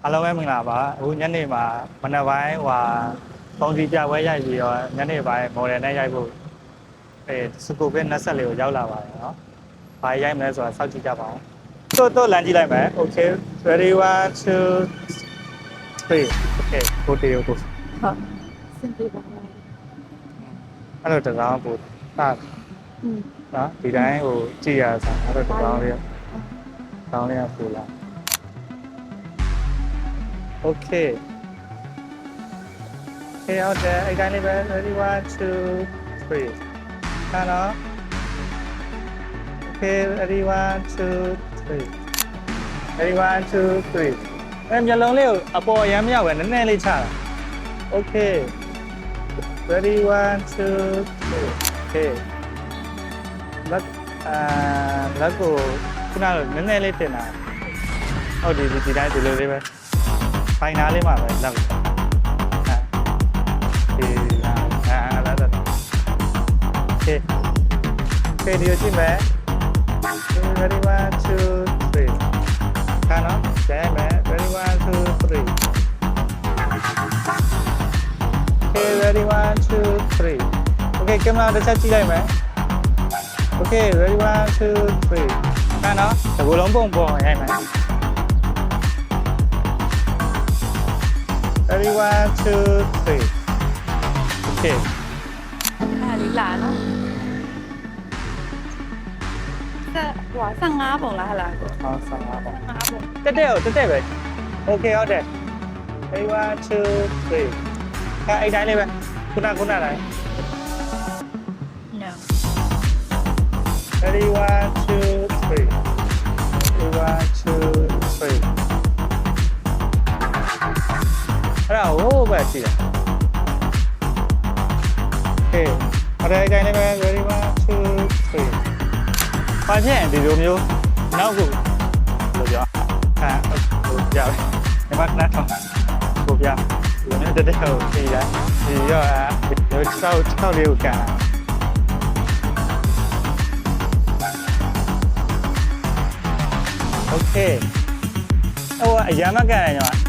အားလုံးပဲမင်္ဂလာပါအခုညနေမှာမနက်ပိုင်းပုံစီပြပွဲရိုက်ပြီးတော့ညနေပိုင်းမော်ဒယ်နဲ့ရိုက်ဖို့စကူပစ်24ကိုရောက်လာပါတယ်နော်။ဘာရိုက်မလဲဆိုတာစောင့်ကြည့်ကြပါဦး။တို့လမ်းကြည့်လိုက်မယ်။ Okay ready 1 2 3 Okay ကိုတေကို ဟုတ်စင်ပြေပါလား အဲ့လိုတရားပို့တာနော်ဒီတိုင်းဟိုကြည့်ရစားအဲ့လိုတရားလေးတောင်းလေးရပို့လာ Okay Okay out there အဲ့တိုင်းလေးပဲ ready 1 2 3 Hello Okay ready 1 2 3 ready 1 2 3အဲ့မျက်လုံးလေးကိုအပေါ်ရမ်းမရောက်ပဲနည်းနည်းလေးချတာ Okay ready 1 2 3 Okay လက်ကိုခုနကနည်းနည်းလေးတင်တာဟုတ်ဒီတိုင်းဒီလိုလေးပဲဖိုင်နာလေးမှာပဲလက်ကိုဒီလာတော့ Okay Okay ဒီလိုကြည့်မယ် ready 1 2 3ခါနော်ကျဲမယ် ready 1 2 3 Okay ready 1 2 3 Okay ကင်မရာတစ်ချက်ကြည့်လိုက်မယ် Okay ready 1 2 3ခါနော်ဒီလိုလုံးပုံရိုက်မယ် ready 1 2 3 Okay အားလေးလာနော်ဆက်ဟို15ပုံလားဟလားကို 好，上八吧。 15ပုံ တက်ပဲ OK ဟုတ်တယ် ready 1 2 3အဲ့တိုင်းလေးပဲခုနတိုင်း no ready 1 2 3 ready 1 2 3အဲ့ဒါဟိုးပဲရှိတယ် Okay အဲ့တိုင်းလေးပဲ ready 1 2 3ဘာဖြစ်ရင်ဒီလိုမျိုးနောက်ကိုလို့ပြောဟိုကြောက်ဒီမှာနားထောင်ကိုပြဒီနေ့တက်ကိုဖြေရဒီရောဒီ6လေးကိုကန်โอเคဟိုအရာမကန်ရညော